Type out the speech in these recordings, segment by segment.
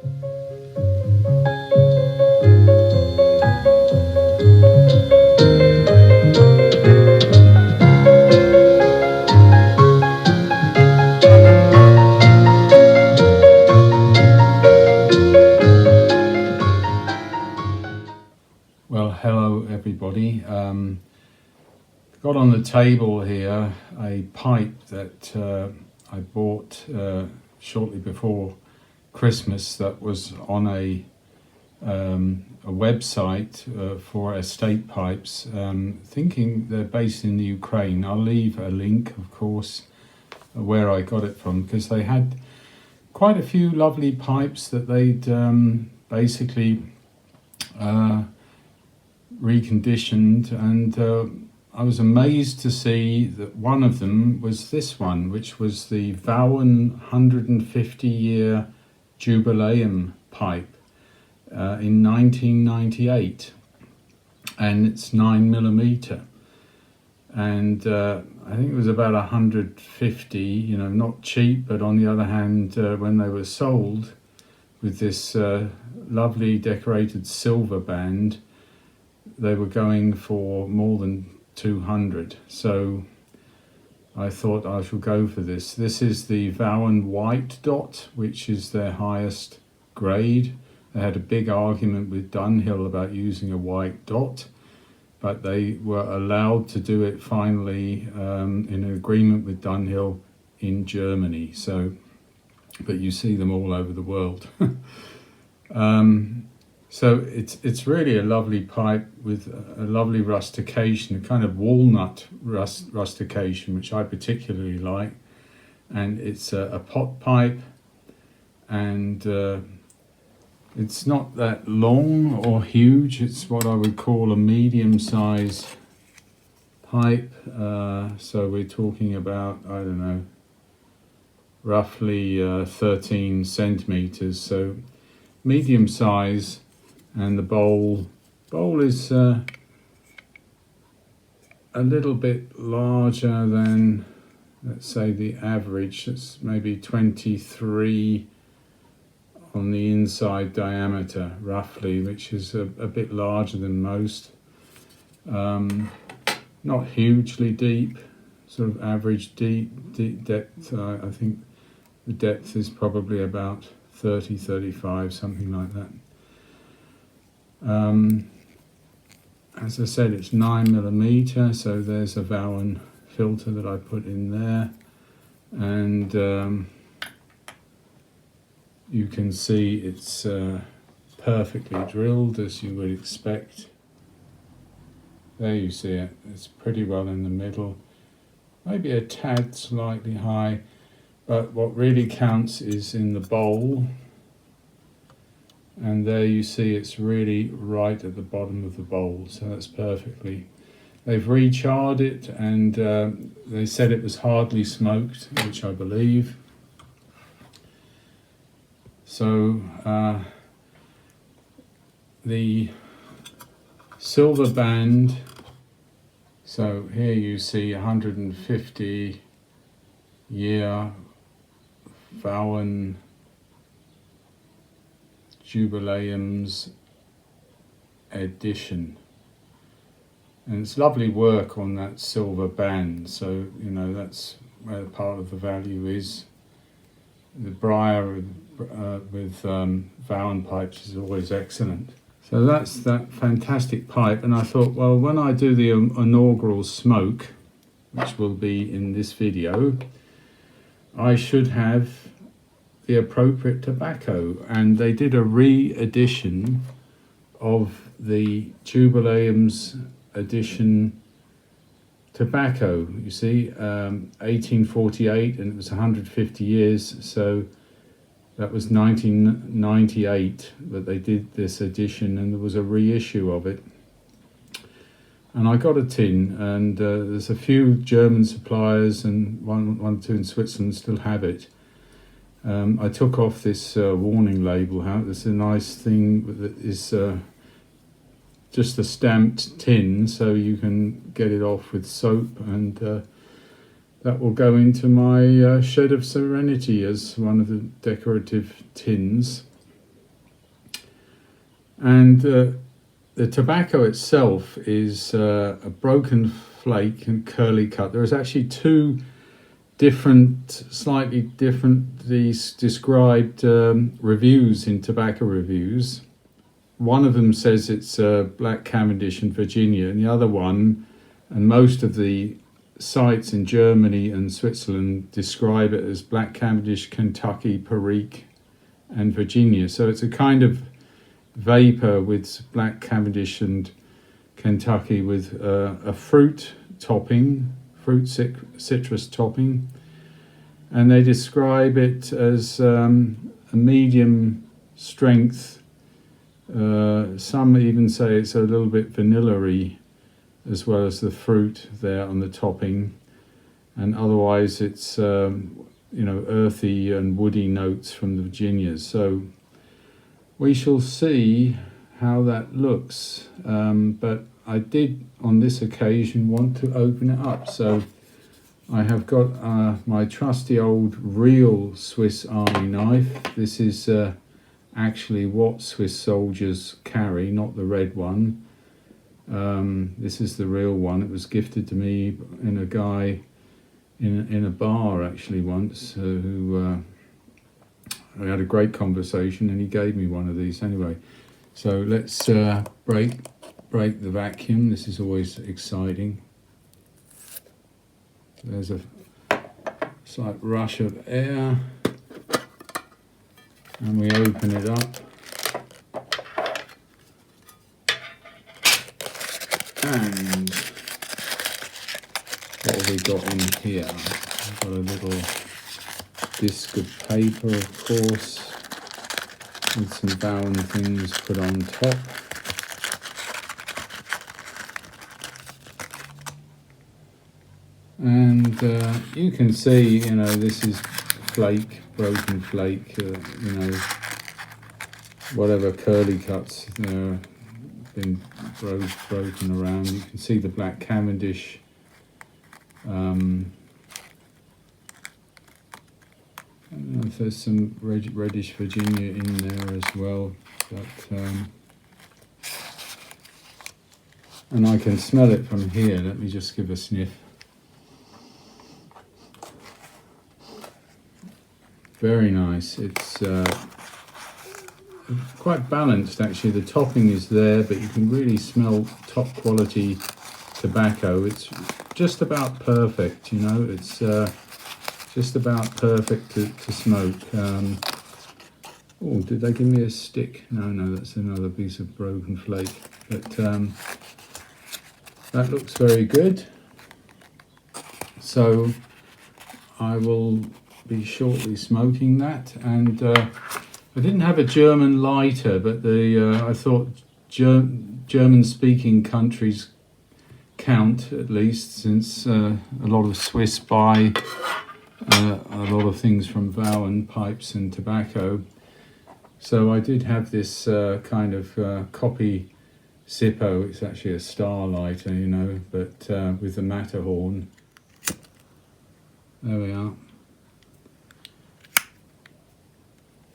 Well, hello everybody. Got on the table here a pipe that I bought shortly before Christmas that was on a website for estate pipes, thinking they're based in the Ukraine. I'll leave a link, of course, where I got it from, because they had quite a few lovely pipes that they'd basically reconditioned, and I was amazed to see that one of them was this one, which was the Vauen 150-year Jubileum pipe in 1998, and it's 9mm, and I think it was about 150, not cheap, but on the other hand, when they were sold with this lovely decorated silver band, they were going for more than 200. So I thought I shall go for this. This is the Vauen White Dot, which is their highest grade. They had a big argument with Dunhill about using a white dot, but they were allowed to do it finally in an agreement with Dunhill in Germany. So, but you see them all over the world. So it's really a lovely pipe with a lovely rustication, a kind of walnut rustication, which I particularly like. And it's a pot pipe, and it's not that long or huge. It's what I would call a medium-sized pipe. So we're talking about, I don't know, roughly 13 centimeters. So medium size. And the bowl is a little bit larger than, let's say, the average. It's maybe 23 on the inside diameter, roughly, which is a bit larger than most. Not hugely deep, sort of average deep depth. I think the depth is probably about 30, 35, something like that. As I said, it's 9mm, so there's a Vauen filter that I put in there, and you can see it's perfectly drilled, as you would expect. There you see it, it's pretty well in the middle, maybe a tad slightly high, but what really counts is in the bowl. And there you see it's really right at the bottom of the bowl, so that's perfectly. They've recharred it, and they said it was hardly smoked, which I believe. So the silver band, so here you see 150-year Vauen Jubileum's edition, and it's lovely work on that silver band, so that's where part of the value is. The briar with Vauen pipes is always excellent. So that's that fantastic pipe, and I thought, well, when I do the inaugural smoke, which will be in this video, I should have the appropriate tobacco, and they did a re-edition of the Jubileum's edition tobacco. You see, 1848, and it was 150 years, so that was 1998 that they did this edition, and there was a reissue of it. And I got a tin, and there's a few German suppliers and one or two in Switzerland still have it. I took off this warning label. It's a nice thing that is just a stamped tin, so you can get it off with soap, and that will go into my shed of serenity as one of the decorative tins. And the tobacco itself is a broken flake and curly cut. There is actually two different, slightly different, these described reviews in tobacco reviews. One of them says it's Black Cavendish in Virginia, and the other one, and most of the sites in Germany and Switzerland describe it as Black Cavendish, Kentucky, Perique, and Virginia. So it's a kind of vapor with Black Cavendish and Kentucky with a fruit topping, citrus topping, and they describe it as a medium strength. Some even say it's a little bit vanilla-y, as well as the fruit there on the topping, and otherwise it's earthy and woody notes from the Virginias. So we shall see how that looks, but I did on this occasion want to open it up. So I have got my trusty old real Swiss Army knife. This is actually what Swiss soldiers carry, not the red one. This is the real one. It was gifted to me in a guy in a bar actually once, who I had a great conversation, and he gave me one of these anyway. So let's break the vacuum. This is always exciting. There's a slight rush of air, and we open it up. And what have we got in here? We've got a little disc of paper, of course, with some Vauen things put on top. And you can see, this is flake, broken flake, whatever curly cuts been broken around. You can see the Black Cavendish. I don't know if there's some reddish Virginia in there as well, but and I can smell it from here. Let me just give a sniff. Very nice. It's quite balanced actually. The topping is there, but you can really smell top quality tobacco. It's just about perfect, it's just about perfect to smoke. Oh, did they give me a stick? No, that's another piece of broken flake. But that looks very good. So I will be shortly smoking that, and I didn't have a German lighter, but I thought German-speaking countries count, at least, since a lot of Swiss buy a lot of things from Vauen pipes and tobacco. So I did have this kind of copy Zippo. It's actually a star lighter, but with the Matterhorn. There we are.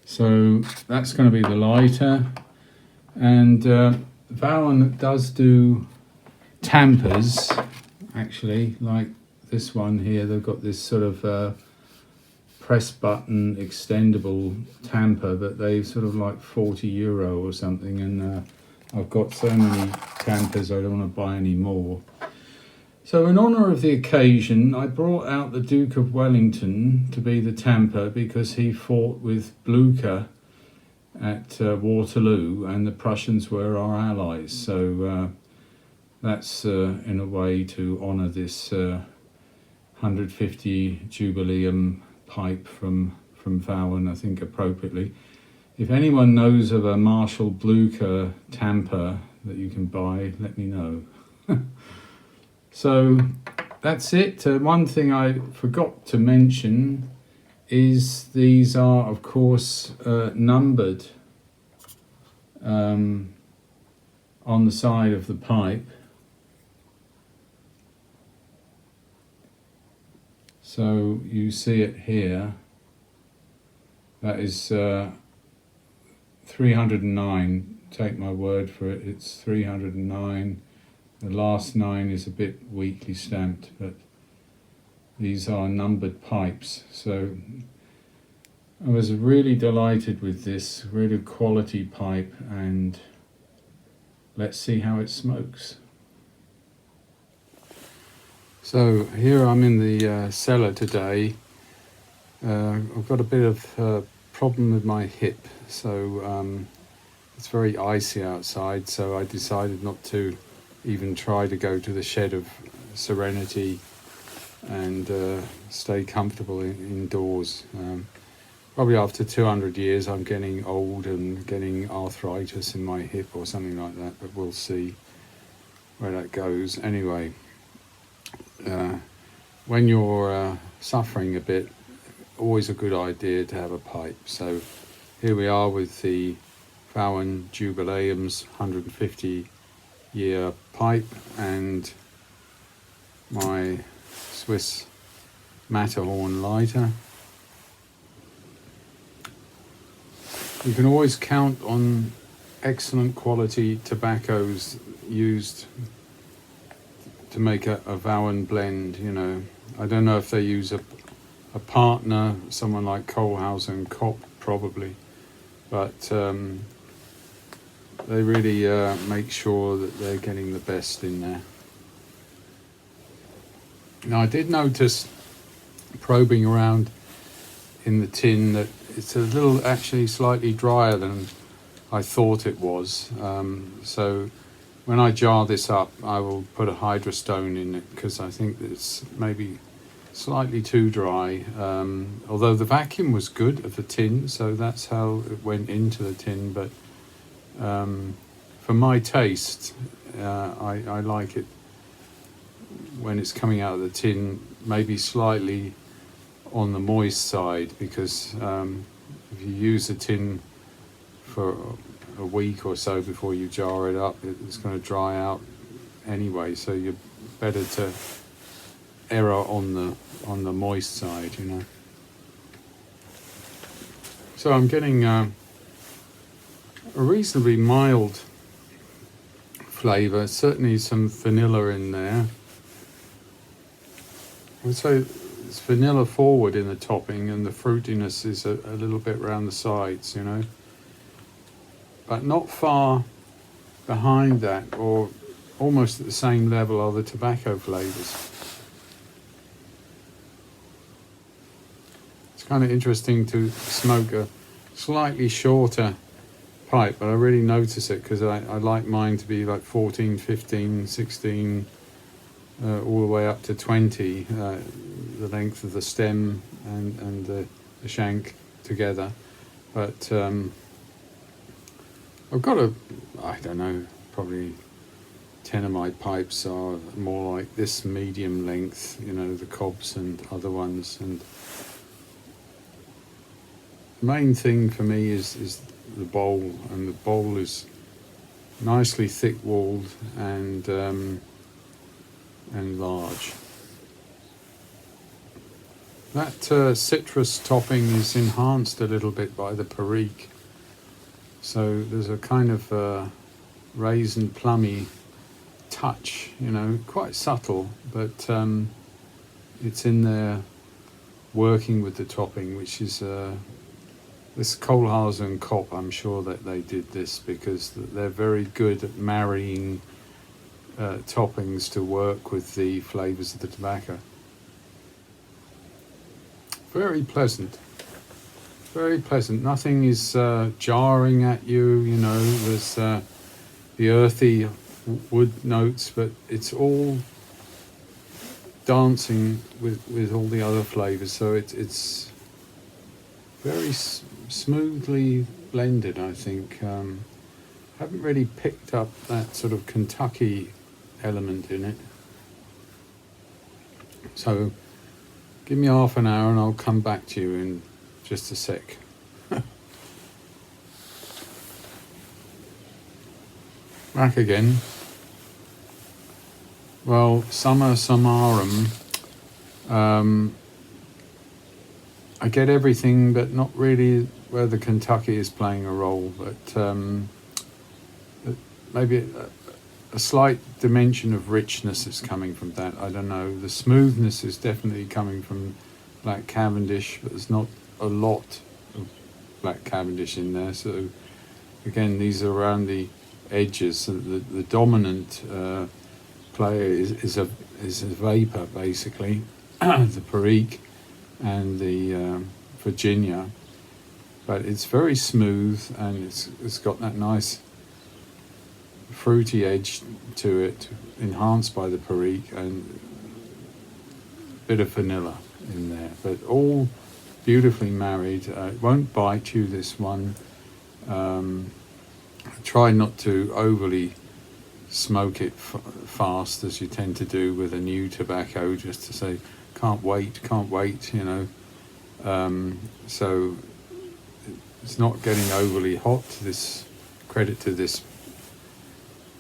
So that's going to be the lighter, and Vauen does do tampers, actually, like this one here. They've got this sort of press button extendable tamper, but they sort of like €40 or something, and I've got so many tampers I don't want to buy any more. So in honour of the occasion, I brought out the Duke of Wellington to be the tamper, because he fought with Blücher at Waterloo, and the Prussians were our allies. So that's in a way to honour this 150 Jubileum pipe from Vauen, I think appropriately. If anyone knows of a Marshal Blücher tamper that you can buy, let me know. So that's it. One thing I forgot to mention is these are, of course, numbered on the side of the pipe. So you see it here. That is 3 309. Take my word for it, it's 309. The last 9 is a bit weakly stamped, but these are numbered pipes. So I was really delighted with this, really quality pipe, and let's see how it smokes. So here I'm in the cellar today. I've got a bit of problem with my hip, so it's very icy outside, so I decided not to even try to go to the shed of serenity and stay comfortable indoors. Probably after 200 years I'm getting old and getting arthritis in my hip or something like that, but we'll see where that goes. Anyway, when you're suffering a bit, always a good idea to have a pipe. So here we are with the Vauen Jubileum's 150 year pipe and my Swiss Matterhorn lighter. You can always count on excellent quality tobaccos used to make a Vauen blend, you know. I don't know if they use a partner, someone like Kohlhaas and Kopp probably, but they really make sure that they're getting the best in there. Now I did notice, probing around in the tin, that it's a little actually slightly drier than I thought it was. So when I jar this up, I will put a hydrostone in it because I think that it's maybe slightly too dry. Although the vacuum was good of the tin, so that's how it went into the tin. But for my taste, I like it when it's coming out of the tin, maybe slightly on the moist side, because if you use the tin for a week or so before you jar it up, it's going to dry out anyway, so you're better to err on the moist side, you know. So I'm getting a reasonably mild flavour, certainly some vanilla in there. I would say it's vanilla forward in the topping, and the fruitiness is a little bit around the sides, you know. But not far behind that, or almost at the same level, are the tobacco flavours. It's kind of interesting to smoke a slightly shorter pipe, but I really notice it because I like mine to be like 14, 15, 16, all the way up to 20, the length of the stem and the shank together. But I've got I don't know, probably 10 of my pipes are more like this medium length, you know, the cobs and other ones. And the main thing for me is the bowl, and the bowl is nicely thick-walled and large. That citrus topping is enhanced a little bit by the perique. So there's a kind of raisin plummy touch, you know, quite subtle, but it's in there working with the topping, which is this Kohlhaas and Kopp. I'm sure that they did this because they're very good at marrying toppings to work with the flavours of the tobacco. Very pleasant. Very pleasant. Nothing is jarring at you, you know. There's the earthy wood notes, but it's all dancing with all the other flavours. So it's very smoothly blended, I think. Haven't really picked up that sort of Kentucky element in it. So give me half an hour and I'll come back to you in just a sec. Back again. Well, summa summarum, I get everything, but not really whether Kentucky is playing a role, but maybe a slight dimension of richness is coming from that. I don't know. The smoothness is definitely coming from Black Cavendish, but there's not a lot of Black Cavendish in there. So again, these are around the edges. So the dominant player is a vapor basically, the Perique and the Virginia, but it's very smooth and it's got that nice fruity edge to it, enhanced by the Perique, and a bit of vanilla in there, but all beautifully married. It won't bite you, this one. Try not to overly smoke it fast, as you tend to do with a new tobacco, just to say can't wait, you know. So it's not getting overly hot. This credit to this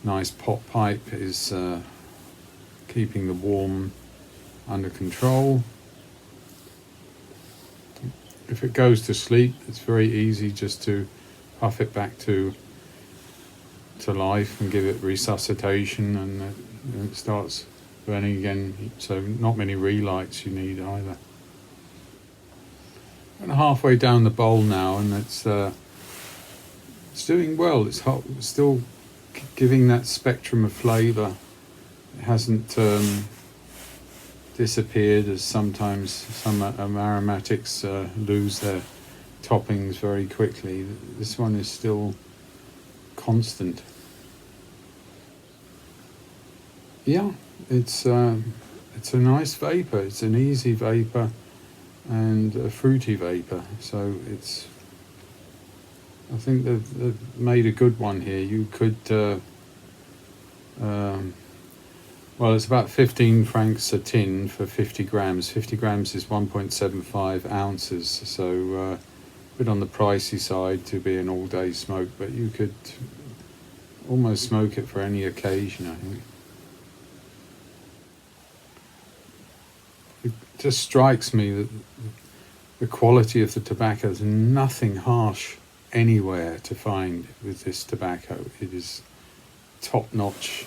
nice pot pipe is keeping the warm under control. If it goes to sleep, it's very easy just to puff it back to life and give it resuscitation, and it starts burning again. So not many relights you need either. And halfway down the bowl now, and it's doing well. It's hot, still giving that spectrum of flavour. It hasn't disappeared, as sometimes some aromatics lose their toppings very quickly. This one is still constant. Yeah, it's a nice vapour. It's an easy vapour and a fruity vapour. So it's, I think they've made a good one here. You could, well, it's about 15 francs a tin for 50 grams. 50 grams is 1.75 ounces, so a bit on the pricey side to be an all-day smoke, but you could almost smoke it for any occasion, I think. It just strikes me that the quality of the tobacco, is nothing harsh anywhere to find with this tobacco. It is top-notch,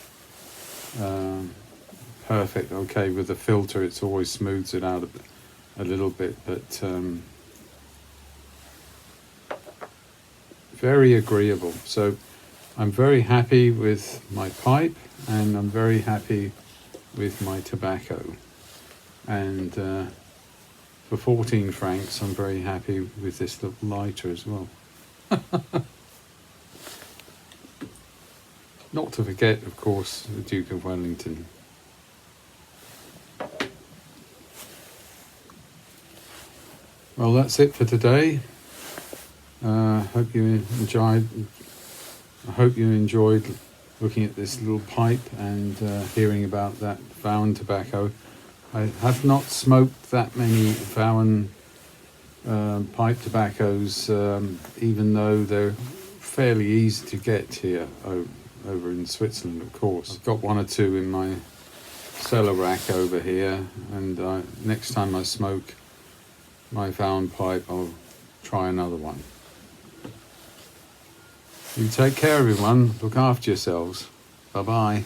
perfect. Okay, with the filter it's always smooths it out a little bit, but very agreeable. So I'm very happy with my pipe, and I'm very happy with my tobacco, and for 14 francs I'm very happy with this little lighter as well. Not to forget, of course, the Duke of Wellington. Well, that's it for today. Hope you enjoyed. I hope you enjoyed looking at this little pipe and hearing about that Vauen tobacco. I have not smoked that many Vauen pipe tobaccos, even though they're fairly easy to get here over in Switzerland, of course. I've got one or two in my cellar rack over here, and next time I smoke my Vauen pipe, I'll try another one. You take care, everyone. Look after yourselves. Bye-bye.